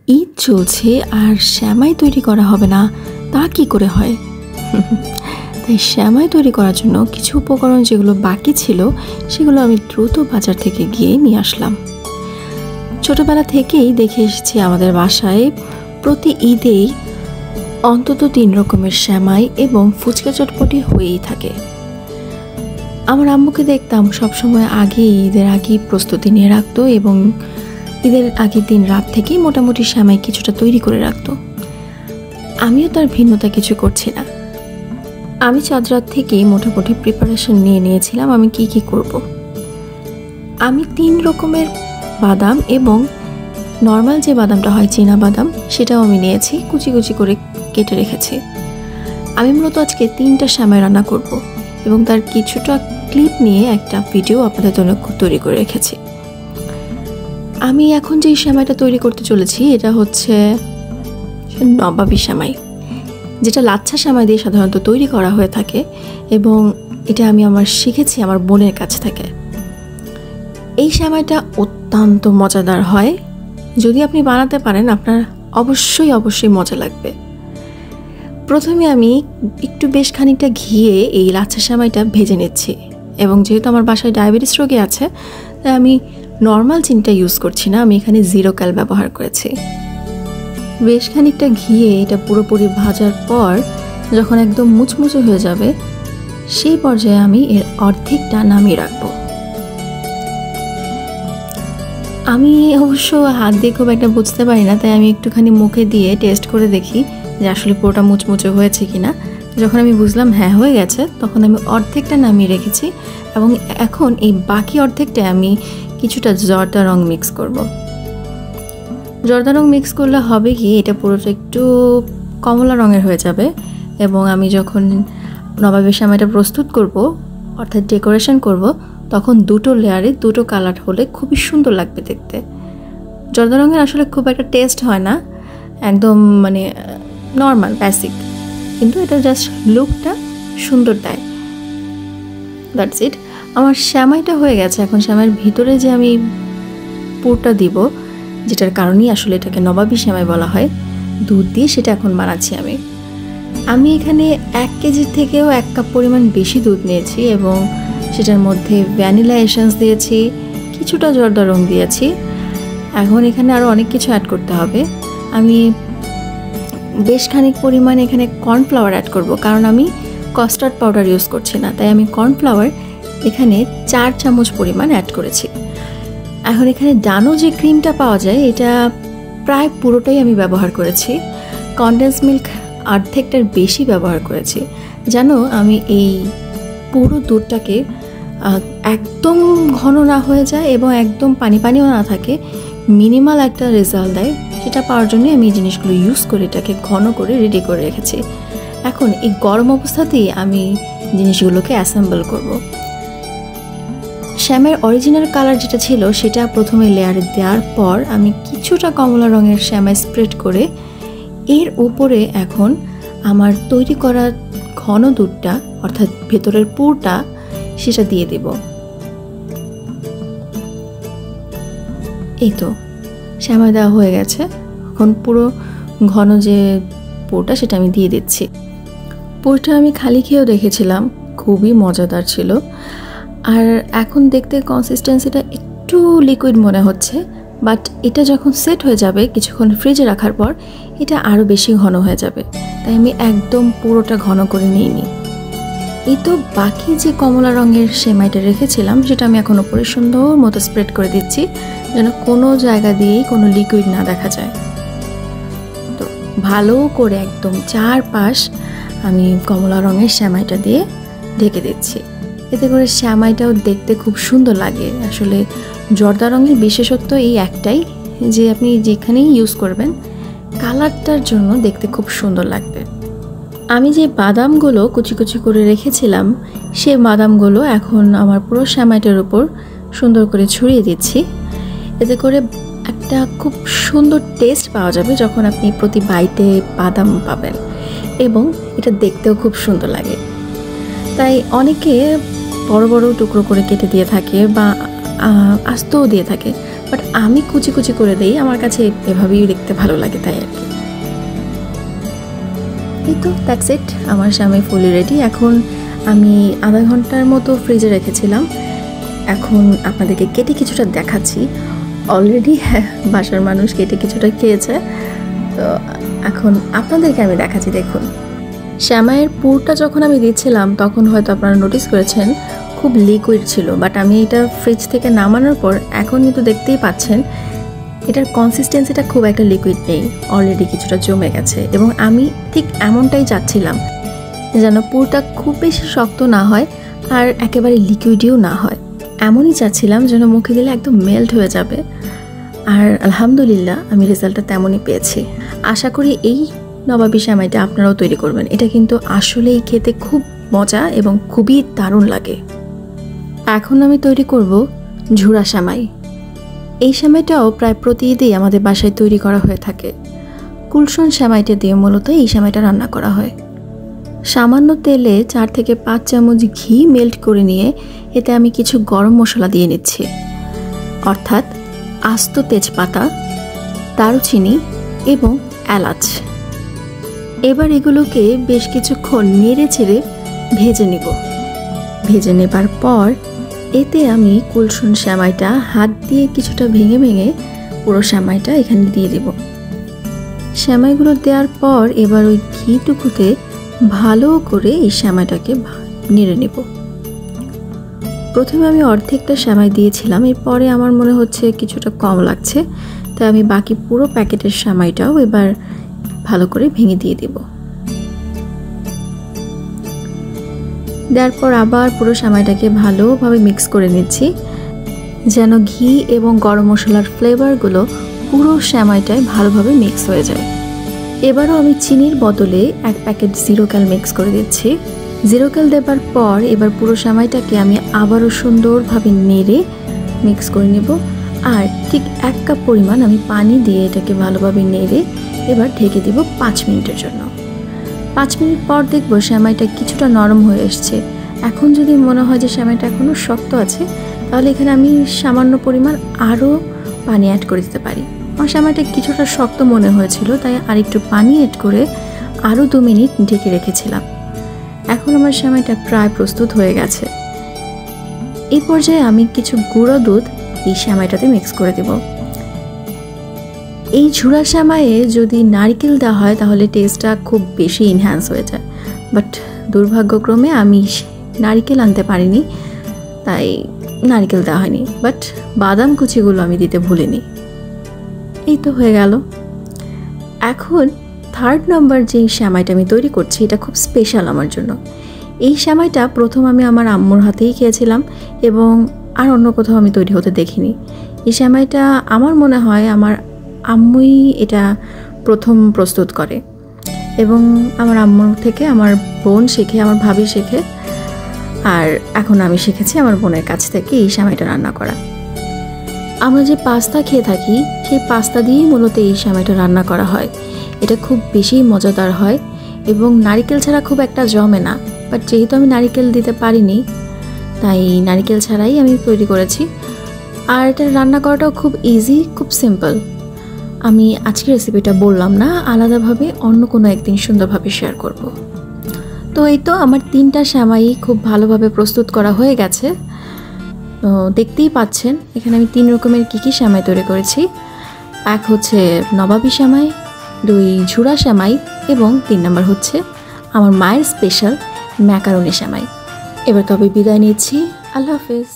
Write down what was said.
ঈদ চলছে আর সেমাই তৈরি করা হবে না, তা কি করে হয়? তাই সেমাই তৈরি করার জন্য কিছু উপকরণ যেগুলো বাকি ছিল সেগুলো আমি দ্রুত বাজার থেকে গিয়ে নিয়ে আসলাম। ছোটবেলা থেকেই দেখে এসেছি আমাদের বাসায় প্রতি ঈদেই অন্তত 3 রকমের সেমাই এবং ফুচকা চটপটি হয়েই থাকে। আমার আম্মুকে দেখতাম সবসময় ঈদের আগেই প্রস্তুতি নিয়ে রাখতো এবং ঈদের আগের দিন রাত থেকেই মোটামুটি সেমাই কিছুটা তৈরি করে রাখতো। আমিও তার ভিন্নতা কিছু করছি না। আমি চাঁদ রাত থেকেই মোটামুটি প্রিপারেশন নিয়ে নিয়েছিলাম আমি কি করব। আমি 3 রকমের বাদাম এবং নর্মাল যে বাদামটা হয় চীনা বাদাম সেটাও আমি নিয়েছি, কুচি কুচি করে কেটে রেখেছি। আমি মূলত আজকে 3টা সেমাই রান্না করব এবং তার কিছুটা ক্লিপ নিয়ে একটা ভিডিও আপনাদের জন্য তৈরি করে রেখেছি। আমি এখন যে সেমাইটা তৈরি করতে চলেছি এটা হচ্ছে নবাবী সেমাই, যেটা লাচ্ছা সেমাই দিয়ে সাধারণত তৈরি করা হয়ে থাকে এবং এটা আমি শিখেছি আমার বোনের কাছ থেকে। এই সেমাইটা অত্যন্ত মজাদার হয়, যদি আপনি বানাতে পারেন আপনার অবশ্যই মজা লাগবে। প্রথমে আমি একটু বেশ খানিকটা ঘিয়ে এই লাচ্ছা সেমাইটা ভেজে নিচ্ছি এবং যেহেতু আমার বাসায় ডায়াবেটিস রোগী আছে তাই আমি নর্মাল চিনিটা ইউজ করছি না, আমি এখানে 0 ক্যাল ব্যবহার করেছি। বেশ খানিকটা ঘিয়ে এটা পুরোপুরি ভাজার পর যখন একদম মুচমুচে হয়ে যাবে সেই পর্যায়ে আমি এর অর্ধেকটা নামিয়ে রাখবো। আমি অবশ্য হাত দিয়ে খুব একটা বুঝতে পারি না, তাই আমি একটুখানি মুখে দিয়ে টেস্ট করে দেখি যে আসলে পুরোটা মুচমুচে হয়েছে কিনা। যখন আমি বুঝলাম হ্যাঁ হয়ে গেছে তখন আমি অর্ধেকটা নামিয়ে রেখেছি এবং এখন এই বাকি অর্ধেকটা আমি কিছুটা জর্দা রং মিক্স করব। জর্দা রং মিক্স করলে হবে কি এটা পুরোটা একটু কমলা রঙের হয়ে যাবে এবং আমি যখন নবাবী সেমাইটা প্রস্তুত করব অর্থাৎ ডেকোরেশন করব তখন 2টো লেয়ারে 2টো কালার হলে খুবই সুন্দর লাগবে দেখতে। জর্দা রঙের আসলে খুব একটা টেস্ট হয় না, একদম নর্মাল বেসিক, কিন্তু এটা জাস্ট লুকটা সুন্দর দেয়। That's it. আমার সেমাইটা হয়ে গেছে। এখন সেমাইয়ের ভিতরে যে আমি পুরটা দিব, যেটার কারণেই আসলে এটাকে নবাবী সেমাই বলা হয়, দুধ দিয়ে সেটা এখন বানাচ্ছি আমি এখানে 1 কেজির থেকেও 1 কাপ পরিমাণ বেশি দুধ নিয়েছি এবং সেটার মধ্যে ভ্যানিলা এসেন্স দিয়েছি, কিছুটা জর্দা রং দিয়েছি। এখন এখানে আরও অনেক কিছু অ্যাড করতে হবে। আমি বেশ খানিক পরিমাণ এখানে কর্নফ্লাওয়ার অ্যাড করব, কারণ আমি কাস্টার্ড পাউডার ইউজ করছি না, তাই আমি কর্নফ্লাওয়ার এখানে 4 চামচ পরিমাণ অ্যাড করেছি। এখন এখানে ডানো যে ক্রিমটা পাওয়া যায় এটা প্রায় পুরোটাই আমি ব্যবহার করেছি। কনডেন্স মিল্ক অর্ধেকটার বেশি ব্যবহার করেছি। জানো, আমি এই পুরো দুধটাকে একদম ঘন না হয়ে যায় এবং একদম পানিও না থাকে, মিনিমাল একটা রেজাল্ট দেয়, সেটা পাওয়ার জন্য আমি এই জিনিসগুলো ইউজ করে এটাকে ঘন করে রেডি করে রেখেছি। এখন এই গরম অবস্থাতেই আমি জিনিসগুলোকে অ্যাসেম্বল করব। সেমাইয়ের অরিজিনাল কালার যেটা ছিল সেটা প্রথমে লেয়ারে দেওয়ার পর আমি কিছুটা কমলা রঙের সেমাই স্প্রেড করে এর উপরে এখন আমার তৈরি করা ঘন দুধটা অর্থাৎ ভেতরের পুরটা সেটা দিয়ে দেব। এই তো সেমাই দেওয়া হয়ে গেছে। এখন পুরো ঘন যে পুরটা সেটা আমি দিয়ে দিচ্ছি। পুরটা আমি খালি খেয়েও দেখেছিলাম, খুবই মজাদার ছিল। আর এখন দেখতে কনসিস্টেন্সিটা একটু লিকুইড মনে হচ্ছে, বাট এটা যখন সেট হয়ে যাবে কিছুক্ষণ ফ্রিজে রাখার পর এটা আরও বেশি ঘন হয়ে যাবে, তাই আমি একদম পুরোটা ঘন করে নিইনি। এই তো বাকি যে কমলা রঙের সেমাইটা রেখেছিলাম সেটা আমি এখন উপরে সুন্দর মতো স্প্রেড করে দিচ্ছি, যেন কোনো জায়গা দিয়েই কোনো লিকুইড না দেখা যায়। তো ভালো করে একদম 4 পাশ আমি কমলা রঙের সেমাইটা দিয়ে ঢেকে দিচ্ছি। এতে করে সেমাইটাও দেখতে খুব সুন্দর লাগে। আসলে জর্দা রঙের বিশেষত্ব এই একটাই যে আপনি যেখানেই ইউজ করবেন কালারটার জন্য দেখতে খুব সুন্দর লাগবে। আমি যে বাদামগুলো কুচি কুচি করে রেখেছিলাম সেই বাদামগুলো এখন আমার পুরো সেমাইটার উপর সুন্দর করে ছড়িয়ে দিচ্ছি। এতে করে একটা খুব সুন্দর টেস্ট পাওয়া যাবে যখন আপনি প্রতি বাইটে বাদাম পাবেন, এবং এটা দেখতেও খুব সুন্দর লাগে। তাই অনেকে বড় বড় টুকরো করে কেটে দিয়ে থাকে বা আস্তও দিয়ে থাকে, বাট বাট আমি কুচি কুচি করে দিই, আমার কাছে এভাবেই দেখতে ভালো লাগে, তাই আর কি। এই তো দ্যাটস ইট, আমার সেমাই ফুলি রেডি। এখন আমি আধা ঘন্টার মতো ফ্রিজে রেখেছিলাম, এখন আপনাদেরকে কেটে কিছুটা দেখাচ্ছি। অলরেডি বাসার মানুষ কেটে কিছুটা খেয়েছে, তো এখন আপনাদেরকে আমি দেখাচ্ছি। দেখুন, সেমাইয়ের পুরটা যখন আমি দিচ্ছিলাম তখন হয়তো আপনারা নোটিস করেছেন খুব লিকুইড ছিল, বাট আমি এটা ফ্রিজ থেকে নামানোর পর এখন কিন্তু দেখতেই পাচ্ছেন এটার কনসিস্টেন্সিটা খুব একটা লিকুইড নেই, অলরেডি কিছুটা জমে গেছে। এবং আমি ঠিক এমনটাই চাচ্ছিলাম, যেন পুরটা খুব বেশি শক্ত না হয় আর একেবারে লিকুইডিও না হয়, এমনই চাচ্ছিলাম যেন মুখে দিলে একদম মেল্ট হয়ে যাবে। আর আলহামদুলিল্লাহ আমি রেজাল্টটা তেমনই পেয়েছি। আশা করি এই নবাবী সেমাইটা আপনারাও তৈরি করবেন, এটা কিন্তু আসলেই খেতে খুব মজা এবং খুবই দারুণ লাগে। এখন আমি তৈরি করব ঝুরা সেমাই। এই সেমাইটাও প্রায় প্রতি ঈদেই আমাদের বাসায় তৈরি করা হয়ে থাকে। কুলশন সেমাইটা দিয়ে মূলত এই সেমাইটা রান্না করা হয়। সামান্য তেলে 4 থেকে 5 চামচ ঘি মেল্ট করে নিয়ে এতে আমি কিছু গরম মশলা দিয়ে নিচ্ছি, অর্থাৎ আস্ত তেজপাতা, দারুচিনি এবং এলাচ। এবার এগুলোকে বেশ কিছুক্ষণ নেড়ে চেড়ে ভেজে নিব। ভেজে নেবার পর এতে আমি কুলশন সেমাইটা হাত দিয়ে কিছুটা ভেঙে ভেঙে পুরো সেমাইটা এখানে দিয়ে দেব। সেমাইগুলো দেওয়ার পর এবার ওই ঘিটুকুতে ভালো করে এই সেমাইটাকে নেড়ে নেব। প্রথমে আমি অর্ধেকটা সেমাই দিয়েছিলাম, এরপরে আমার মনে হচ্ছে কিছুটা কম লাগছে, তাই আমি বাকি পুরো প্যাকেটের সেমাইটাও এবার ভালো করে ভেঙে দিয়ে দেব। দেওয়ার পর আবার পুরো সেমাইটাকে ভালোভাবে মিক্স করে নিচ্ছি, যেন ঘি এবং গরম মশলার ফ্লেভারগুলো পুরো সেমাইটায় ভালোভাবে মিক্স হয়ে যায়। এবারও আমি চিনির বদলে 1 প্যাকেট জিরো ক্যাল মিক্স করে দিচ্ছি। জিরো ক্যাল দেবার পর এবার পুরো সেমাইটাকে আমি আবারও সুন্দরভাবে নেড়ে মিক্স করে নেব। আর ঠিক 1 কাপ পরিমাণ আমি পানি দিয়ে এটাকে ভালোভাবে নেড়ে এবার ঢেকে দেব 5 মিনিটের জন্য। 5 মিনিট পর দেখব সেমাইটা কিছুটা নরম হয়ে এসছে। এখন যদি মনে হয় যে সেমাইটা এখনও শক্ত আছে, তাহলে এখানে আমি সামান্য পরিমাণ আরও পানি অ্যাড করে দিতে পারি। আমার সেমাইটা কিছুটা শক্ত মনে হয়েছিল, তাই আরেকটু পানি অ্যাড করে আরও 2 মিনিট ঢেকে রেখেছিলাম। এখন আমার সেমাইটা প্রায় প্রস্তুত হয়ে গেছে। এই পর্যায়ে আমি কিছু গুঁড়ো দুধ এই সেমাইটাতে মিক্স করে দেব। এই ঝুরা সেমাইয়ে যদি নারকেল দেওয়া হয় তাহলে টেস্টটা খুব বেশি ইনহ্যান্স হয়ে যায়, বাট দুর্ভাগ্যক্রমে আমি নারকেল আনতে পারিনি, তাই নারকেল দেওয়া হয়নি, বাট বাদাম কুচিগুলো আমি দিতে ভুলিনি। এই তো হয়ে গেল। এখন 3rd নম্বর যে সেমাইটা আমি তৈরি করছি এটা খুব স্পেশাল আমার জন্য। এই সেমাইটা প্রথম আমি আমার আম্মুর হাতেই খেয়েছিলাম এবং আর অন্য কোথাও আমি তৈরি হতে দেখিনি। এই সেমাইটা আমার মনে হয় আমার আম্মুই এটা প্রথম প্রস্তুত করে এবং আমার আম্মুর থেকে আমার বোন শেখে, আমার ভাবি শেখে, আর এখন আমি শিখেছি আমার বোনের কাছ থেকে এই সেমাইটা রান্না করা। আমরা যে পাস্তা খেয়ে থাকি সেই পাস্তা দিয়েই মূলত এই সেমাইটা রান্না করা হয়। এটা খুব বেশি মজাদার হয় এবং নারকেল ছাড়া খুব একটা জমে না, বাট যেহেতু আমি নারকেল দিতে পারিনি তাই নারকেল ছাড়াই আমি তৈরি করেছি। আর এটা রান্না করাটাও খুব ইজি, খুব সিম্পল। আমি আজকের রেসিপিটা বললাম না, আলাদাভাবে অন্য কোনো একদিন সুন্দরভাবে শেয়ার করব। তো এই তো আমার 3টা সেমাই খুব ভালোভাবে প্রস্তুত করা হয়ে গেছে। তো দেখতেই পাচ্ছেন এখানে আমি 3 রকমের কী সেমাই তৈরি করেছি। 1 হচ্ছে নবাবী সেমাই, 2 ঝুরা সেমাই এবং 3 নম্বর হচ্ছে আমার মায়ের স্পেশাল ম্যাকারনি সেমাই। এবার তবে বিদায় নিচ্ছি, আল্লাহ হাফেজ।